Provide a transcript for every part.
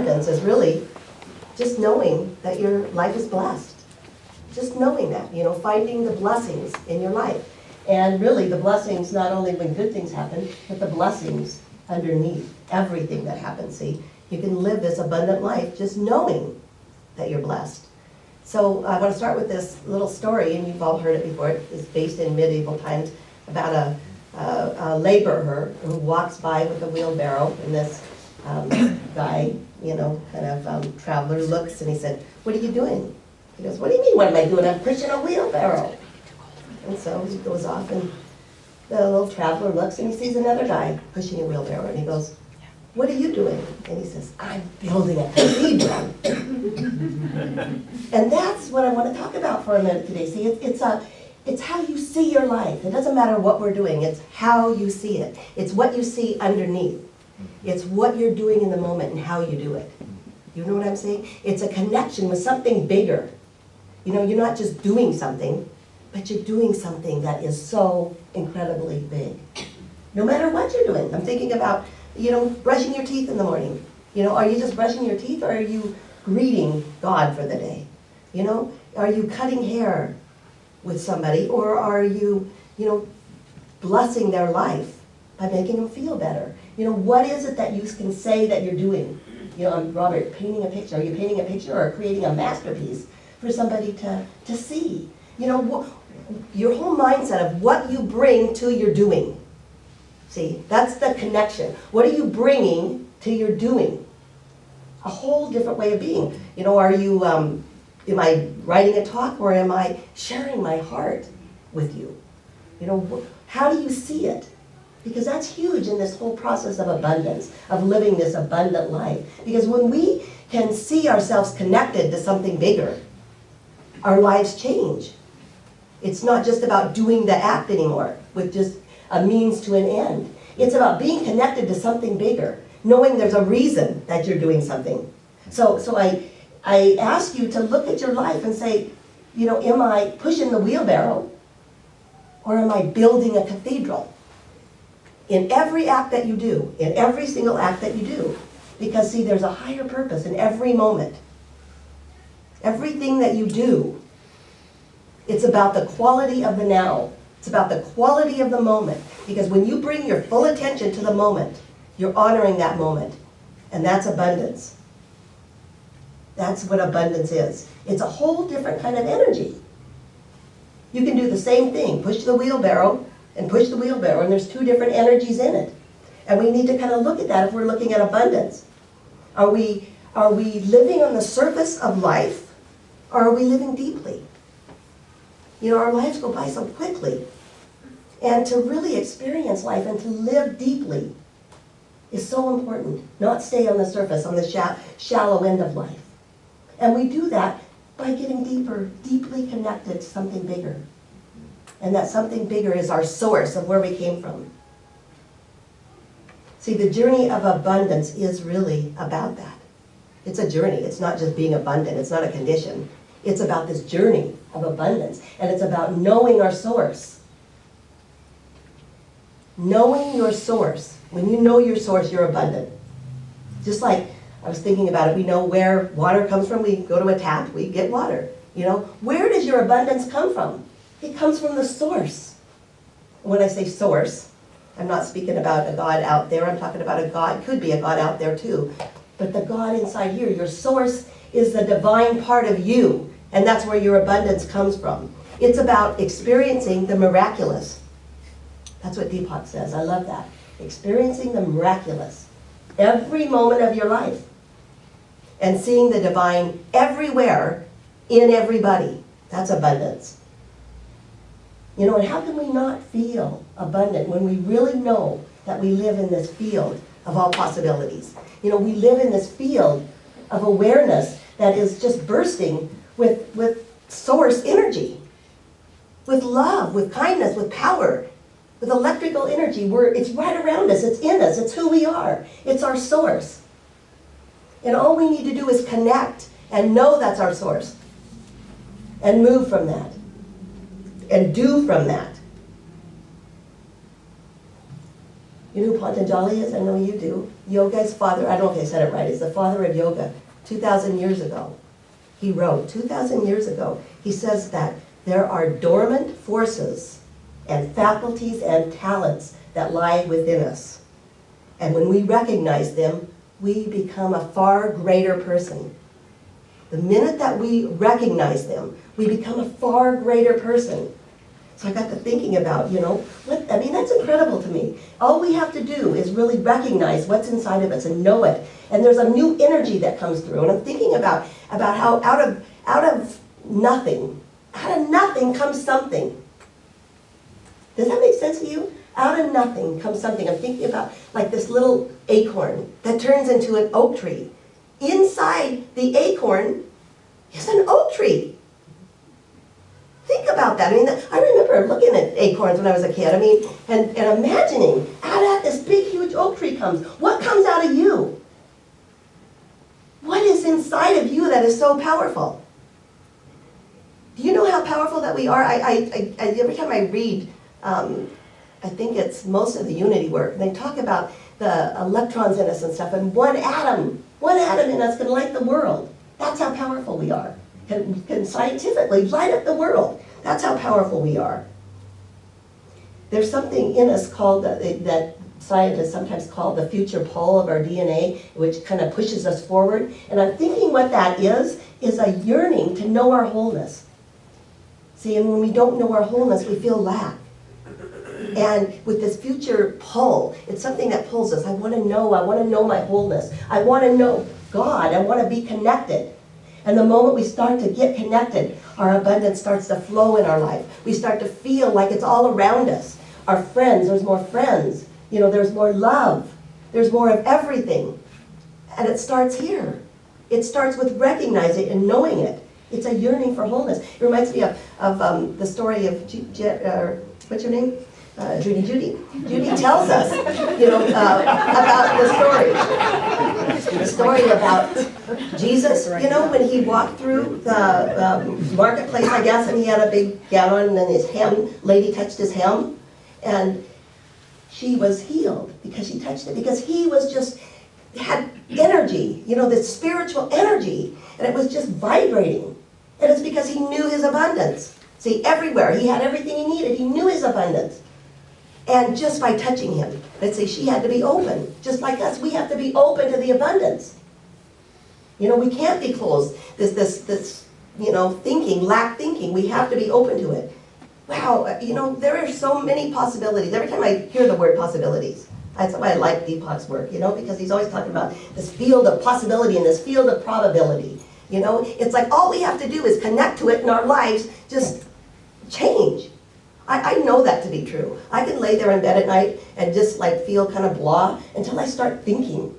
abundance is really just knowing that your life is blessed. Just knowing that, finding the blessings in your life. And really the blessings, not only when good things happen, but the blessings underneath everything that happens. See, you can live this abundant life just knowing that you're blessed. So I want to start with this little story, and you've all heard it before. It's based in medieval times about a laborer who walks by with a wheelbarrow, and this guy, traveler looks, and he said, "What are you doing?" He goes, "What do you mean, what am I doing? I'm pushing a wheelbarrow." And so he goes off, and the little traveler looks, and he sees another guy pushing a wheelbarrow, and he goes, "What are you doing?" And he says, "I'm building a cathedral." And that's what I want to talk about for a minute today. See, it's how you see your life. It doesn't matter what we're doing. It's how you see it. It's what you see underneath. It's what you're doing in the moment and how you do it. You know what I'm saying? It's a connection with something bigger. You're not just doing something, but you're doing something that is so incredibly big. No matter what you're doing. I'm thinking about, brushing your teeth in the morning. Are you just brushing your teeth, or are you greeting God for the day? Are you cutting hair with somebody, or are you, blessing their life by making them feel better? What is it that you can say that you're doing? Robert, painting a picture. Are you painting a picture or creating a masterpiece for somebody to see? Your whole mindset of what you bring to your doing. See, that's the connection. What are you bringing to your doing? A whole different way of being. Are you, am I writing a talk, or am I sharing my heart with you? How do you see it? Because that's huge in this whole process of abundance, of living this abundant life. Because when we can see ourselves connected to something bigger, our lives change. It's not just about doing the act anymore with just a means to an end. It's about being connected to something bigger, knowing there's a reason that you're doing something. So I ask you to look at your life and say, am I pushing the wheelbarrow, or am I building a cathedral? In every act that you do, in every single act that you do. Because see, there's a higher purpose in every moment. Everything that you do, it's about the quality of the now. It's about the quality of the moment. Because when you bring your full attention to the moment, you're honoring that moment. And that's abundance. That's what abundance is. It's a whole different kind of energy. You can do the same thing, push the wheelbarrow, and push the wheelbarrow, and there's two different energies in it. And we need to kind of look at that if we're looking at abundance. Are we living on the surface of life, or are we living deeply? Our lives go by so quickly. And to really experience life and to live deeply is so important. Not stay on the surface, on the shallow end of life. And we do that by getting deeper, deeply connected to something bigger. And that something bigger is our source of where we came from. See, the journey of abundance is really about that. It's a journey. It's not just being abundant. It's not a condition. It's about this journey of abundance. And it's about knowing our source. Knowing your source. When you know your source, you're abundant. Just like I was thinking about it, we know where water comes from. We go to a tap, we get water. Where does your abundance come from? It comes from the source. When I say source, I'm not speaking about a God out there. I'm talking about a God, could be a God out there too. But the God inside here, your source is the divine part of you. And that's where your abundance comes from. It's about experiencing the miraculous. That's what Deepak says. I love that. Experiencing the miraculous. Every moment of your life. And seeing the divine everywhere, in everybody. That's abundance. And how can we not feel abundant when we really know that we live in this field of all possibilities? We live in this field of awareness that is just bursting with source energy, with love, with kindness, with power, with electrical energy. It's right around us, it's in us, it's who we are, it's our source. And all we need to do is connect and know that's our source, and move from that. And do from that. You know who Patanjali is? I know you do. Yoga's father, I don't know if I said it right, he's the father of yoga. 2,000 years ago, he wrote, 2,000 years ago, he says that there are dormant forces and faculties and talents that lie within us. And when we recognize them, we become a far greater person. The minute that we recognize them, we become a far greater person. So I got to thinking about, that's incredible to me. All we have to do is really recognize what's inside of us and know it. And there's a new energy that comes through. And I'm thinking about how out of nothing comes something. Does that make sense to you? Out of nothing comes something. I'm thinking about like this little acorn that turns into an oak tree. Inside the acorn is an oak tree. Think about that. I mean, I remember looking at acorns when I was a kid. I mean, and imagining out of this big, huge oak tree comes. What comes out of you? What is inside of you that is so powerful? Do you know how powerful that we are? Every time I read, I think it's most of the unity work, and they talk about the electrons in us and stuff, and one atom in us can light the world. That's how powerful we are. Can scientifically light up the world. That's how powerful we are. There's something in us called, that scientists sometimes call the future pole of our DNA, which kind of pushes us forward. And I'm thinking what that is a yearning to know our wholeness. See, and when we don't know our wholeness, we feel lack. And with this future pull, it's something that pulls us. I want to know my wholeness. I want to know God. I want to be connected. And the moment we start to get connected, our abundance starts to flow in our life. We start to feel like it's all around us. Our friends, there's more friends. There's more love. There's more of everything. And it starts here. It starts with recognizing and knowing it. It's a yearning for wholeness. It reminds me of the story of, what's your name? Judy. Judy tells us, about the story. The story about Jesus, when he walked through the marketplace, I guess, and he had a big gown on, and then his lady touched his hem, and she was healed because she touched it, because he was just, had energy, this spiritual energy, and it was just vibrating. And it's because he knew his abundance. See, everywhere, he had everything he needed. He knew his abundance. And just by touching him, let's say she had to be open. Just like us, we have to be open to the abundance. We can't be closed. This lack thinking. We have to be open to it. Wow, there are so many possibilities. Every time I hear the word possibilities, that's why I like Deepak's work, because he's always talking about this field of possibility and this field of probability. It's like all we have to do is connect to it in our lives, just change. I know that to be true. I can lay there in bed at night and just feel kind of blah until I start thinking.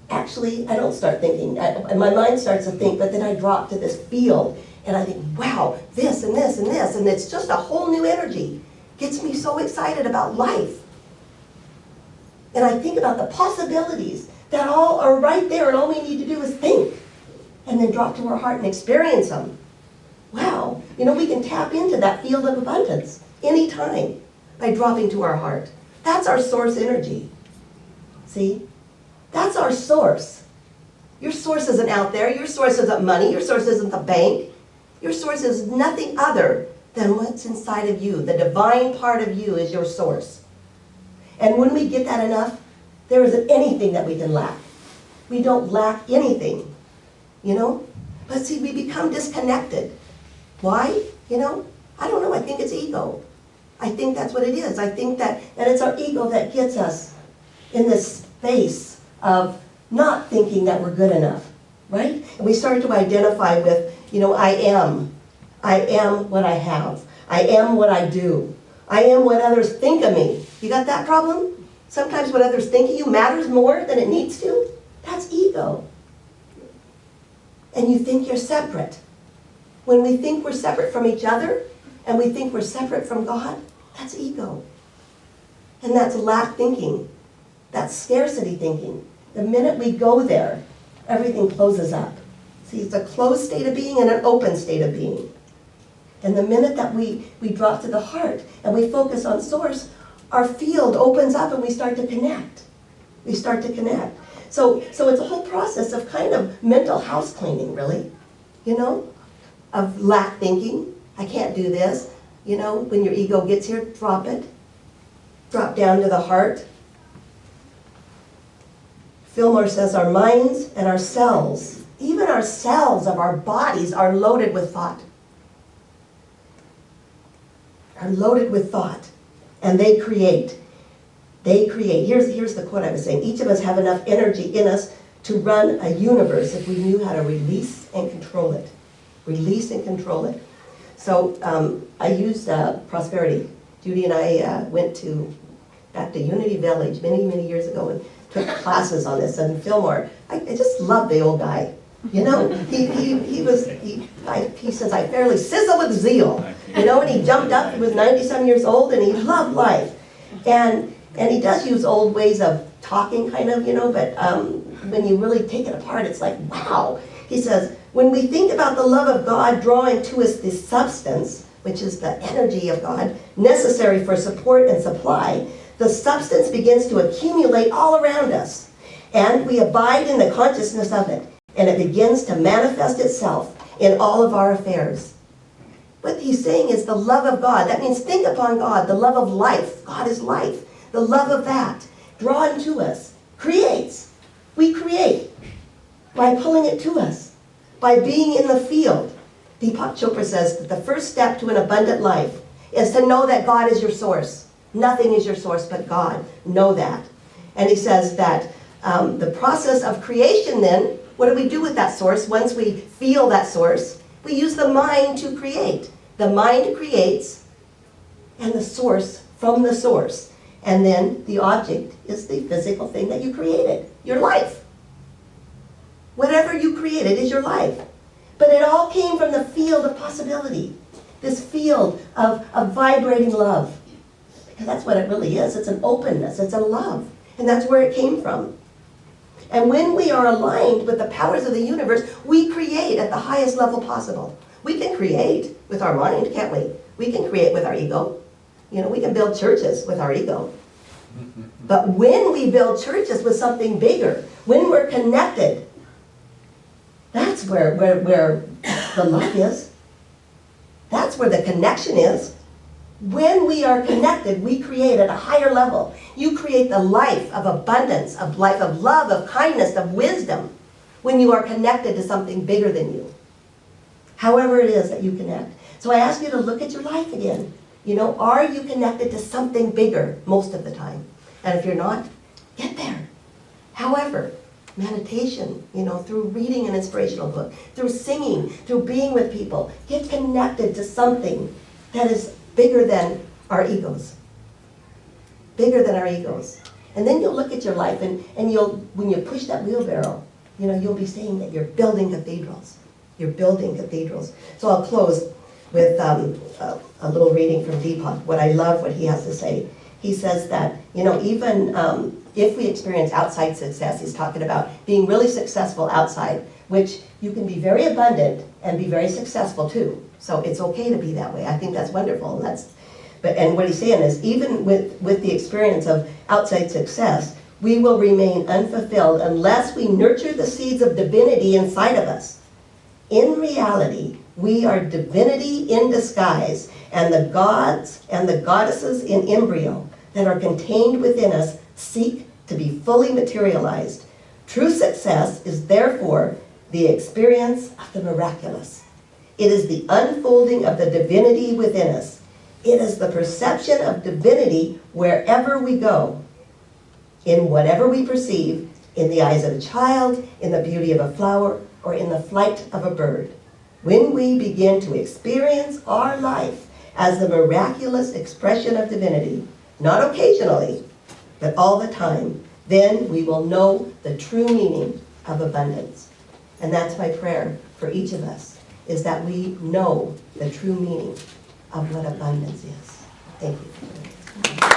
Actually, I don't start thinking. And my mind starts to think, but then I drop to this field and I think, wow, this and this and this, and it's just a whole new energy. Gets me so excited about life. And I think about the possibilities that all are right there, and all we need to do is think and then drop to our heart and experience them. Wow, we can tap into that field of abundance anytime by dropping to our heart. That's our source energy. See? That's our source. Your source isn't out there. Your source isn't money. Your source isn't the bank. Your source is nothing other than what's inside of you. The divine part of you is your source. And when we get that enough, there isn't anything that we can lack. We don't lack anything, But see, we become disconnected. Why? I don't know. I think it's ego. I think that's what it is. I think that it's our ego that gets us in this space of not thinking that we're good enough, right? And we start to identify with, I am. I am what I have. I am what I do. I am what others think of me. You got that problem? Sometimes what others think of you matters more than it needs to. That's ego. And you think you're separate. When we think we're separate from each other, and we think we're separate from God, that's ego. And that's lack thinking. That's scarcity thinking. The minute we go there, everything closes up. See, it's a closed state of being and an open state of being. And the minute that we drop to the heart and we focus on source, our field opens up and we start to connect. We start to connect. So it's a whole process of kind of mental house cleaning, really, you know, of lack thinking. I can't do this. You know, when your ego gets here, drop it. Drop down to the heart. Fillmore says our minds and our cells, even our cells of our bodies, are loaded with thought. Are loaded with thought. And they create. They create. Here's the quote I was saying. Each of us have enough energy in us to run a universe if we knew how to release and control it. Release and control it. So I used prosperity. Judy and I went back to Unity Village many years ago and took classes on this. And Fillmore, I just loved the old guy. You know, he says, I fairly sizzle with zeal. You know, and he jumped up, he was 90-some years old, and he loved life. And he does use old ways of talking, kind of, you know, but when you really take it apart, it's like, wow. He says, when we think about the love of God drawing to us the substance, which is the energy of God, necessary for support and supply, the substance begins to accumulate all around us. And we abide in the consciousness of it. And it begins to manifest itself in all of our affairs. What he's saying is the love of God. That means think upon God, the love of life. God is life. The love of that, drawn to us, creates. We create by pulling it to us, by being in the field. Deepak Chopra says that the first step to an abundant life is to know that God is your source. Nothing is your source but God. Know that. And he says that the process of creation then, what do we do with that source once we feel that source? We use the mind to create. The mind creates, and the source from the source. And then the object is the physical thing that you created, your life. Whatever you created is your life. But it all came from the field of possibility, this field of vibrating love. Because that's what it really is. It's an openness, it's a love. And that's where it came from. And when we are aligned with the powers of the universe, we create at the highest level possible. We can create with our mind, can't we? We can create with our ego. You know, we can build churches with our ego. But when we build churches with something bigger, when we're connected, that's where the love is. That's where the connection is. When we are connected, we create at a higher level. You create the life of abundance, of life of love, of kindness, of wisdom, when you are connected to something bigger than you. However it is that you connect. So I ask you to look at your life again. You know, are you connected to something bigger most of the time? And if you're not, get there. However, meditation, you know, through reading an inspirational book, through singing, through being with people, get connected to something that is bigger than our egos. Bigger than our egos. And then you'll look at your life and you'll, when you push that wheelbarrow, you know, you'll be saying that you're building cathedrals. You're building cathedrals. So I'll close with a little reading from Deepak. What I love what he has to say. He says that, you know, even if we experience outside success, he's talking about being really successful outside, which you can be very abundant and be very successful too. So it's okay to be that way. I think that's wonderful. And what he's saying is, even with the experience of outside success, we will remain unfulfilled unless we nurture the seeds of divinity inside of us. In reality, we are divinity in disguise, and the gods and the goddesses in embryo that are contained within us seek to be fully materialized. True success is therefore the experience of the miraculous. It is the unfolding of the divinity within us. It is the perception of divinity wherever we go, in whatever we perceive, in the eyes of a child, in the beauty of a flower, or in the flight of a bird. When we begin to experience our life as the miraculous expression of divinity, not occasionally, but all the time, then we will know the true meaning of abundance. And that's my prayer for each of us, is that we know the true meaning of what abundance is. Thank you.